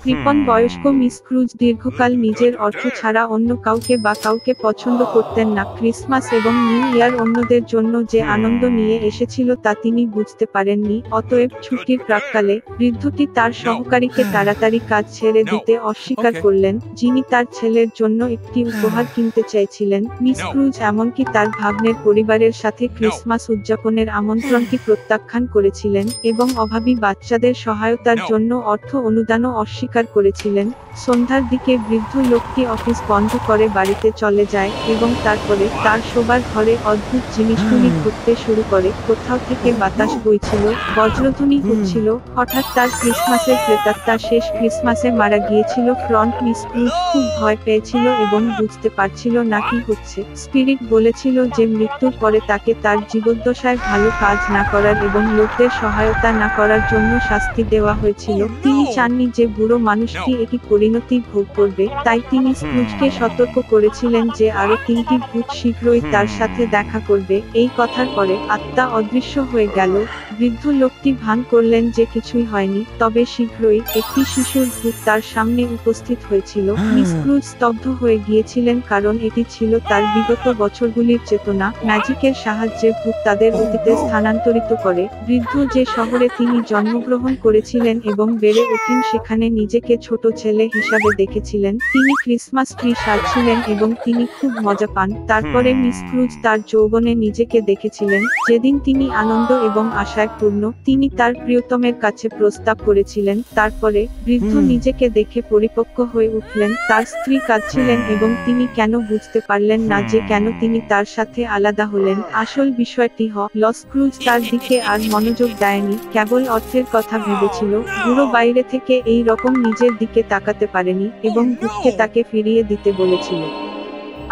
কৃপণ বয়স্ক miss cruise দীর্ঘকাল নিজের অর্থ ছাড়া অন্য কাউকে বা কাউকে পছন্দ করতেন না। ক্রিসমাস এবং নিউ ইয়ার অন্যদের জন্য যে আনন্দ নিয়ে এসেছিল তা তিনি বুঝতে পারেননি। অতএব ছুটির প্রাক্কালে বৃদ্ধটি তার সহকারীকে তাড়াতাড়ি কাজ ছেড়ে দিতে অস্বীকার করলেন, যিনি তার ছেলের জন্য একটি উপহার কিনতে চাইছিলেন। মিস ক্রুজ এমনকি তার ভাগ্নের পরিবারের সাথে ক্রিসমাস উদযাপনের আমন্ত্রণটি প্রত্যাখ্যান করেছিলেন এবং অভাবী বাচ্চাদের সহায়তার জন্য অর্থ অনুদানও অস্বীকার করেছিলেন। সন্ধ্যার দিকে বৃদ্ধ লোকটি অফিস বন্ধ করে বাড়িতে চলে যায় এবং তারপরে তার শোবার ঘরে অদ্ভুত জিনিসগুলি ঘটতে শুরু করে। কোথাও থেকে বাতাস বইছিল, বজ্রধ্বনি হচ্ছিল। হঠাৎ তার ক্রিসমাসের প্রেতাত্মা শেষ ক্রিসমাসে মারা গিয়েছিল। ফ্রন্ট মিস ক্রুজ খুব ভয় পেয়েছিল এবং বুঝতে পারছিল না কি হচ্ছে। স্পিরিট বলেছিল যে মৃত্যুর পরে তাকে তার জীবদ্দশায় ভালো কাজ না করার এবং লোকদের সহায়তা না করার জন্য শাস্তি দেওয়া হয়েছিল। তিনি চাননি যে বুড়ো মানুষটি একটি পরিণতি ভোগ করবে, তাই তিনি স্ক্রুজকে সতর্ক করেছিলেন যে আরো 3টি ভূত শীঘ্রই তার সাথে দেখা করবে। এই কথার পরে আত্মা অদৃশ্য হয়ে গেল। বৃদ্ধ লোকটি ভান করলেন যে কিছুই হয়নি, তবে শীঘ্রই একটি শিশুর ভূত তার সামনে উপস্থিত হয়েছিল। মিস ক্রুজ স্তব্ধ হয়ে গিয়েছিলেন কারণ এটি ছিল তার বিগত বছরগুলির চেতনা। ম্যাজিকের সাহায্যে ভূত তাদের অতীতে স্থানান্তরিত করে। বৃদ্ধ যে শহরে তিনি জন্মগ্রহণ করেছিলেন এবং বেড়ে ওঠেন সেখানে নিজেকে ছোট ছেলে হিসাবে দেখেছিলেন। তিনি ক্রিসমাস ট্রি সাজছিলেন এবং তিনি খুব মজা পান। তারপরে মিস ক্রুজ তার যৌবনে নিজেকে দেখেছিলেন, যেদিন তিনি আনন্দ এবং আশায় পূর্ণ। তিনি তার প্রিয়তমের কাছে প্রস্তাব করেছিলেন। তারপরে বৃদ্ধ নিজেকে দেখে পরিপক্ক হয়ে উঠলেন। তার স্ত্রী কাঁদছিলেন এবং তিনি কেন বুঝতে পারলেন না যে কেন তিনি তার সাথে আলাদা হলেন। আসল বিষয়টি হল স্ক্রুজ তার দিকে আর মনোযোগ দেয়নি, কেবল অর্থের কথা ভেবেছিল। বুড়ো বাইরে থেকে এই রকম নিজের দিকে তাকাতে পারেনি এবং ভূতকে তাকে ফিরিয়ে দিতে বলেছিল।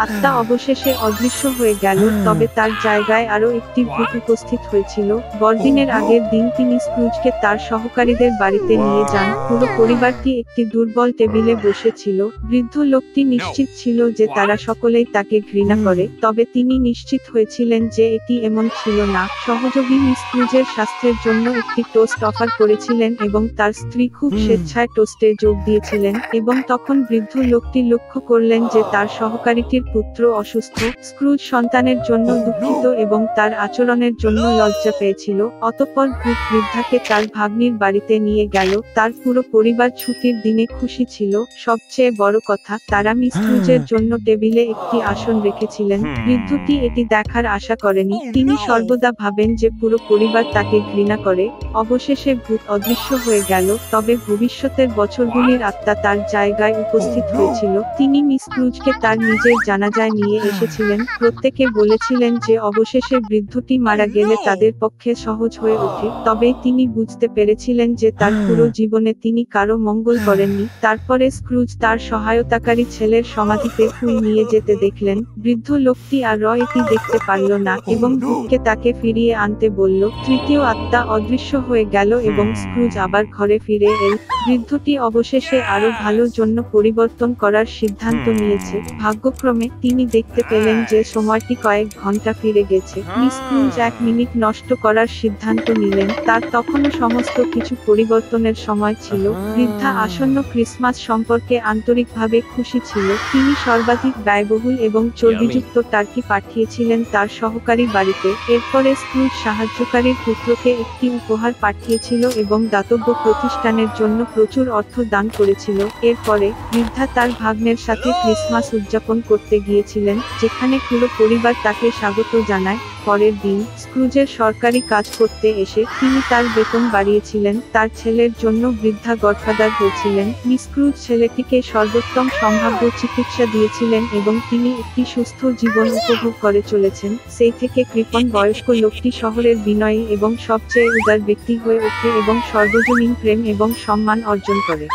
আত্মা অবশেষে অদৃশ্য হয়ে গেল, তবে তার জায়গায় আরো একটি ভূত উপস্থিত হয়েছিল। বড়দিনের আগের দিন তিনি স্ক্রুজকে তার সহকারীদের বাড়িতে নিয়ে যান। পুরো পরিবারটি একটি দুর্বল টেবিলে বসেছিল। বৃদ্ধ লোকটি নিশ্চিত ছিল যে তারা সকলেই তাকে ঘৃণা করে, তবে তিনি নিশ্চিত হয়েছিলেন যে এটি এমন ছিল না। সহযোগী মিস ক্রুজের স্বাস্থ্যের জন্য একটি টোস্ট অফার করেছিলেন এবং তার স্ত্রী খুব স্বেচ্ছায় টোস্টে যোগ দিয়েছিলেন। এবং তখন বৃদ্ধ লোকটি লক্ষ্য করলেন যে তার সহকারীটির পুত্র অসুস্থ। স্ক্রুজ সন্তানের জন্য দুঃখিত এবং তার আচরণের জন্য লজ্জা পেয়েছিল। অতঃপর ভূত বৃদ্ধাকে তার ভাগ্নির বাড়িতে নিয়ে গেল। তার পুরো পরিবার ছুটির দিনে খুশি ছিল। সবচেয়ে বড় কথা, তারা মিস ক্রুজের জন্য টেবিলে একটি আসন রেখেছিলেন। বৃদ্ধটি এটি দেখার আশা করেনি। তিনি সর্বদা ভাবেন যে পুরো পরিবার তাকে ঘৃণা করে। অবশেষে ভূত অদৃশ্য হয়ে গেল, তবে ভবিষ্যতের বছরগুলির আত্মা তার জায়গায় উপস্থিত হয়েছিল। তিনি মিস ক্রুজকে তার নিজের জানাজায় নিয়ে এসেছিলেন। প্রত্যেকে বলেছিলেন যে অবশেষে বৃদ্ধটি মারা গেলে তাদের পক্ষে সহজ হয়ে ওঠে, তবে তিনি বুঝতে পেরেছিলেন যে তার পুরো জীবনে তিনি কারো মঙ্গল করেননি। তারপরে স্ক্রুজ তার সহায়তাকারী ছেলের সমাধিতে ফুল নিয়ে যেতে দেখলেন। বৃদ্ধ লোকটি আর এটি দেখতে পারল না এবং ভূতকে তাকে ফিরিয়ে আনতে বলল। তৃতীয় আত্মা অদৃশ্য হয়ে গেল এবং স্ক্রুজ আবার ঘরে ফিরে এল। বৃদ্ধটি অবশেষে আরো ভালো জন্য পরিবর্তন করার সিদ্ধান্ত নিয়েছে। ভাগ্যক্রমে তিনি দেখতে পেলেন যে সময়টি কয়েক ঘন্টা ফিরে গেছে। মিস ক্রুজ 1 মিনিট নষ্ট করার সিদ্ধান্ত নিলেন। তার তখনও সমস্ত কিছু পরিবর্তনের সময় ছিল। বৃদ্ধা আসন্ন ক্রিসমাস সম্পর্কে আন্তরিকভাবে খুশি ছিল। তিনি সর্বাধিক ব্যয়বহুল এবং চর্বিযুক্ত টার্কি পাঠিয়েছিলেন তার সহকারী বাড়িতে। এরপরে স্ক্রুজ সাহায্যকারীর পুত্রকে একটি উপহার পাঠিয়েছিল এবং দাতব্য প্রতিষ্ঠানের জন্য প্রচুর অর্থ দান করেছিল। এরপরে বৃদ্ধা তার ভাগ্নের সাথে ক্রিসমাস উদযাপন করতে গিয়েছিলেন, যেখানে পুরো পরিবার তাকে স্বাগত জানায়। পরের দিন স্ক্রুজের সরকারি কাজ করতে এসে তিনি তার বেতন বাড়িয়েছিলেন। তার ছেলের জন্য বৃদ্ধা গডফাদার হয়েছিলেন। মিস ক্রুজ ছেলেটিকে সর্বোত্তম সম্ভাব্য চিকিৎসা দিয়েছিলেন এবং তিনি একটি সুস্থ জীবন উপভোগ করে চলেছেন। সেই থেকে কৃপণ বয়স্ক লোকটি শহরের বিনয়ী এবং সবচেয়ে উদার ব্যক্তি হয়ে ওঠে এবং সর্বজনীন প্রেম এবং সম্মান অর্জন করে।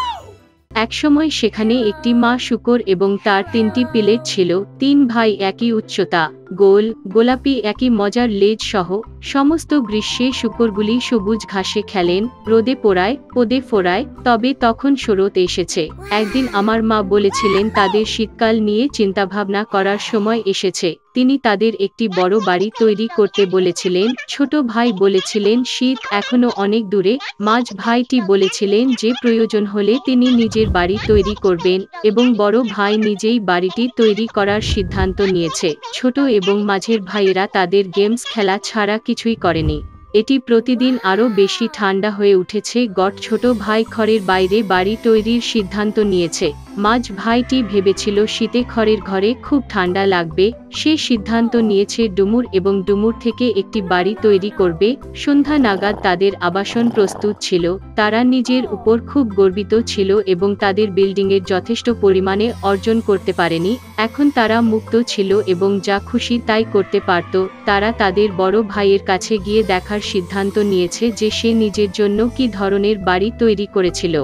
একসময় সেখানে একটি মা শূকর এবং তার 3টি পিলেট ছিল। 3 ভাই একই উচ্চতা। গোল গোলাপি একই মজার লেজ সহ সমস্ত গ্রীষ্মে শূকরগুলি সবুজ ঘাসে খেলেন, রোদে পোড়ায়, পদে ফোড়ায়। তবে তখন শরৎ এসেছে। একদিন আমার মা বলেছিলেন তাদের শীতকাল নিয়ে চিন্তাভাবনা করার সময় এসেছে। তিনি তাদের একটি বড় বাড়ি তৈরি করতে বলেছিলেন। ছোট ভাই বলেছিলেন শীত এখনো অনেক দূরে। মাঝ ভাইটি বলেছিলেন যে প্রয়োজন হলে তিনি নিজের বাড়ি তৈরি করবেন, এবং বড় ভাই নিজেই বাড়িটি তৈরি করার সিদ্ধান্ত নিয়েছে। ছোট এবং মাঝের ভাইয়েরা তাদের গেমস খেলা ছাড়া কিছুই করেনি। এটি প্রতিদিন আরও বেশি ঠান্ডা হয়ে উঠেছে। ছোট ভাই খড়ের বাইরে বাড়ি তৈরির সিদ্ধান্ত নিয়েছে। মাঝ ভাইটি ভেবেছিল শীতে খড়ের ঘরে খুব ঠান্ডা লাগবে। সে সিদ্ধান্ত নিয়েছে ডুমুর এবং ডুমুর থেকে একটি বাড়ি তৈরি করবে। সন্ধ্যা নাগাদ তাদের আবাসন প্রস্তুত ছিল। তারা নিজের উপর খুব গর্বিত ছিল এবং তাদের বিল্ডিংয়ের যথেষ্ট পরিমাণে অর্জন করতে পারেনি। এখন তারা মুক্ত ছিল এবং যা খুশি তাই করতে পারত। তারা তাদের বড় ভাইয়ের কাছে গিয়ে দেখার সিদ্ধান্ত নিয়েছে যে সে নিজের জন্য কী ধরনের বাড়ি তৈরি করেছিল।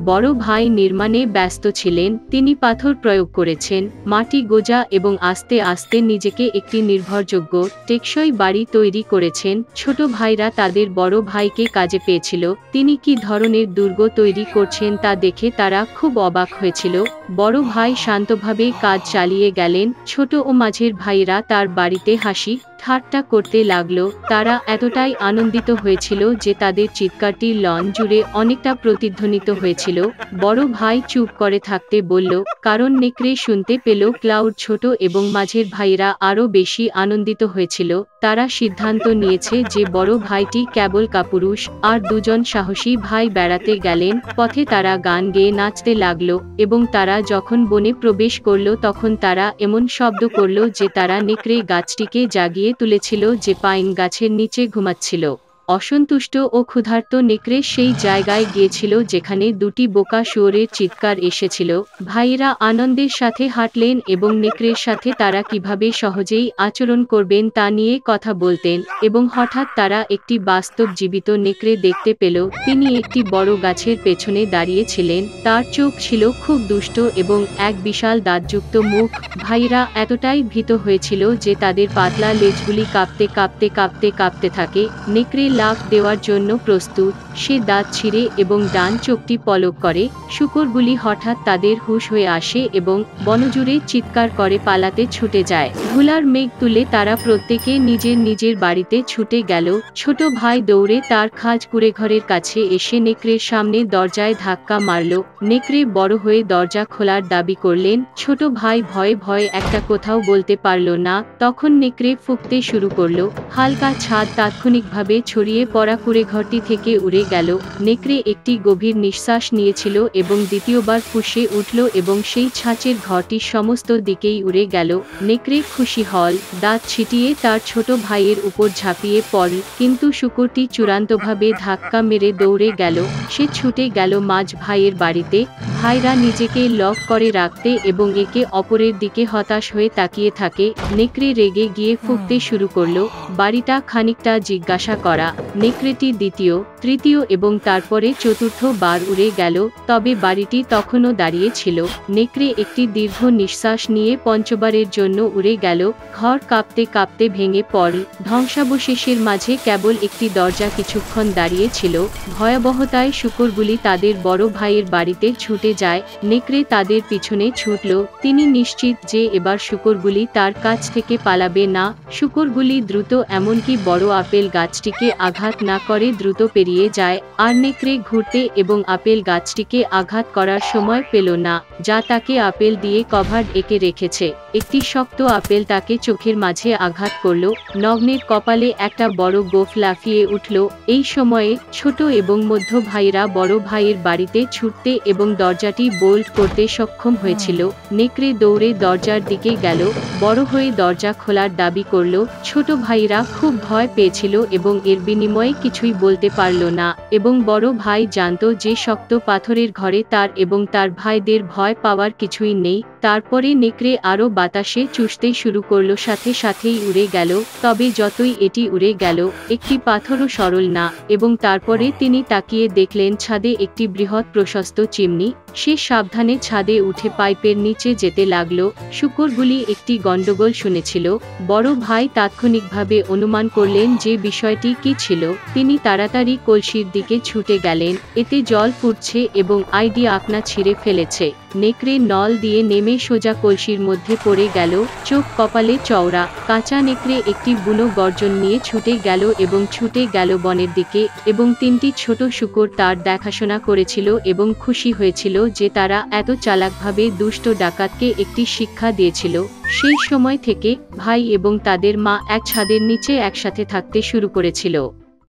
বড় ভাই নির্মাণে ব্যস্ত ছিলেন। তিনি পাথর প্রয়োগ করেছেন, মাটি গোজা এবং আস্তে আস্তে নিজেকে একটি নির্ভরযোগ্য, টেকসই বাড়ি তৈরি করেছেন। ছোট ভাইরা তাদের বড় ভাইকে কাজে পেয়েছিল। তিনি কী ধরনের দুর্গ তৈরি করছেন তা দেখে তারা খুব অবাক হয়েছিল। বড় ভাই শান্তভাবে কাজ চালিয়ে গেলেন। ছোট ও মাঝের ভাইরা তার বাড়িতে হাসি ঠাট্টা করতে লাগলো। তারা এতটাই আনন্দিত হয়েছিল যে তাদের চিৎকারটি লন জুড়ে অনেকটা প্রতিধ্বনিত হয়েছিল। বড় ভাই চুপ করে থাকতে বলল, কারণ নেকড়ে শুনতে পেল। ক্লাউড ছোট এবং মাঝের ভাইরা আরও বেশি আনন্দিত হয়েছিল। তারা সিদ্ধান্ত নিয়েছে যে বড় ভাইটি কেবল কাপুরুষ, আর দুজন সাহসী ভাই বেড়াতে গেলেন। পথে তারা গান গেয়ে নাচতে লাগলো, এবং তারা যখন বনে প্রবেশ করল তখন তারা এমন শব্দ করল যে তারা নেকড়ে গাছটিকে জাগিয়ে তুলেছিল যে পাইন গাছের নিচে ঘুমাচ্ছিল। অসন্তুষ্ট ও ক্ষুধার্ত নেকড়ে সেই জায়গায় গিয়েছিল যেখানে দুটি বোকা শুয়োরের চিৎকার এসেছিল। ভাইয়েরা আনন্দের সাথে হাঁটলেন এবং নেকড়ের সাথে তারা কিভাবে সহজেই আচরণ করবেন তা নিয়ে কথা বলতেন। এবং হঠাৎ তারা একটি বাস্তব জীবিত নেকড়ে দেখতে পেল। তিনি একটি বড় গাছের পেছনে দাঁড়িয়েছিলেন। তার চোখ ছিল খুব দুষ্ট এবং এক বিশাল দাঁতযুক্ত মুখ। ভাইয়েরা এতটাই ভীত হয়েছিল যে তাদের পাতলা লেজগুলি কাঁপতে কাঁপতে কাঁপতে কাঁপতে থাকে। নেকড়ে লাফ দেওয়ার জন্য প্রস্তুত। সে দাঁত ছিঁড়ে এবং ডান চোখটি পলক করে। শূকরগুলি হঠাৎ তাদের হুঁশ হয়ে আসে এবং বনজুড়ে চিৎকার করে পালাতে ছুটে যায়। ধুলার মেঘ তুলে তারা প্রত্যেকে নিজের নিজের বাড়িতে ছুটে গেল। ছোট ভাই দৌড়ে তার খাজ কুঁড়েঘরের কাছে এসে নেকড়ের সামনে দরজায় ধাক্কা মারল। নেকড়ে বড় হয়ে দরজা খোলার দাবি করলেন। ছোট ভাই ভয়ে ভয়ে একটা কোথাও বলতে পারল না। তখন নেকড়ে ফুঁকতে শুরু করল। হালকা ছাদ তাৎক্ষণিকভাবে ছড়িয়ে পড়া কুঁড়েঘরটি থেকে উড়ে গেল। নেকড়ে একটি গভীর নিঃশ্বাস নিয়েছিল এবং দ্বিতীয়বার ফুঁসে উঠল এবং সেই ছাঁচের ঘরটি সমস্ত দিকেই উড়ে গেল। নেকড়ে খুশি হল, দাঁত ছিটিয়ে তার ছোট ভাইয়ের উপর ঝাঁপিয়ে পড়ল, কিন্তু শূকরটি চূড়ান্তভাবে ধাক্কা মেরে দৌড়ে গেল। সে ছুটে গেল মাঝ ভাইয়ের বাড়িতে। ভাইরা নিজেকে লক করে রাখতে এবং একে অপরের দিকে হতাশ হয়ে তাকিয়ে থাকে। নেকড়ে রেগে গিয়ে ফুঁকতে শুরু করল। বাড়িটা খানিকটা জিজ্ঞাসা করা। নেকড়েটি দ্বিতীয়, তৃতীয় এবং তারপরে চতুর্থ বার উড়ে গেল, তবে বাড়িটি তখনও দাঁড়িয়ে ছিল। নেকড়ে একটি দীর্ঘ নিঃশ্বাস নিয়ে পঞ্চবারের জন্য উড়ে গেল। ঘর কাঁপতে কাঁপতে ভেঙে পড়ল। ধ্বংসাবশেষের মাঝে কেবল একটি দরজা কিছুক্ষণ দাঁড়িয়ে ছিল। ভয়াবহতায় শূকরগুলি তাদের বড় ভাইয়ের বাড়িতে ছুটে যায়। নেকড়ে তাদের পিছনে ছুটল। তিনি নিশ্চিত যে এবার শূকরগুলি তার কাছ থেকে পালাবে না। শূকরগুলি দ্রুত, এমনকি বড় আপেল গাছটিকে আঘাত না করে দ্রুত পেরিয়ে যায়। আর নেকড়ে ঘুরতে এবং আপেল গাছটিকে আঘাত করার সময় পেল না, যা তাকে আপেল দিয়ে কভার এঁকে রেখেছে। একটি শক্ত আপেল তাকে চোখের মাঝে আঘাত করল। নগ্নের কপালে একটা বড় গোঁফ লাফিয়ে উঠল। এই সময়ে ছোট এবং মধ্য ভাইয়েরা বড় ভাইয়ের বাড়িতে ছুটতে এবং দরজাটি বোল্ট করতে সক্ষম হয়েছিল। নেকড়ে দৌড়ে দরজার দিকে গেল, বড় হয়ে দরজা খোলার দাবি করল। ছোট ভাইয়েরা খুব ভয় পেয়েছিল এবং এর বিনিময়ে কিছুই বলতে পারল না, এবং বড় ভাই জানত যে শক্ত পাথরের ঘরে তার এবং তার ভাইদের ভয় পাওয়ার কিছুই নেই। তারপরে নেকড়ে আরও বাতাসে চুষতে শুরু করল, সাথে সাথেই উড়ে গেল। তবে যতই এটি উড়ে গেল, একটি পাথরও সরল না। এবং তারপরে তিনি তাকিয়ে দেখলেন ছাদে একটি বৃহৎ প্রশস্ত চিমনি। সে সাবধানে ছাদে উঠে পাইপের নিচে যেতে লাগলো। শূকরগুলি একটি গন্ডগোল শুনেছিল। বড় ভাই তাৎক্ষণিকভাবে অনুমান করলেন যে বিষয়টি কি ছিল। তিনি তাড়াতাড়ি কলসির দিকে ছুটে গেলেন। এতে জল ফুটছে এবং আইডি আকনা ছিঁড়ে ফেলেছে। নেকড়ে নল দিয়ে নেমে সোজা কলসির মধ্যে পড়ে গেল। চোখ কপালে চওড়া। কাঁচা নেকড়ে একটি বুনো গর্জন নিয়ে ছুটে গেল এবং ছুটে গেল বনের দিকে, এবং 3টি ছোট শূকর তার দেখাশোনা করেছিল এবং খুশি হয়েছিল যে তারা এত চালাকভাবে দুষ্ট ডাকাতকে একটি শিক্ষা দিয়েছিল। সেই সময় থেকে ভাই এবং তাদের মা এক ছাদের নিচে একসাথে থাকতে শুরু করেছিল।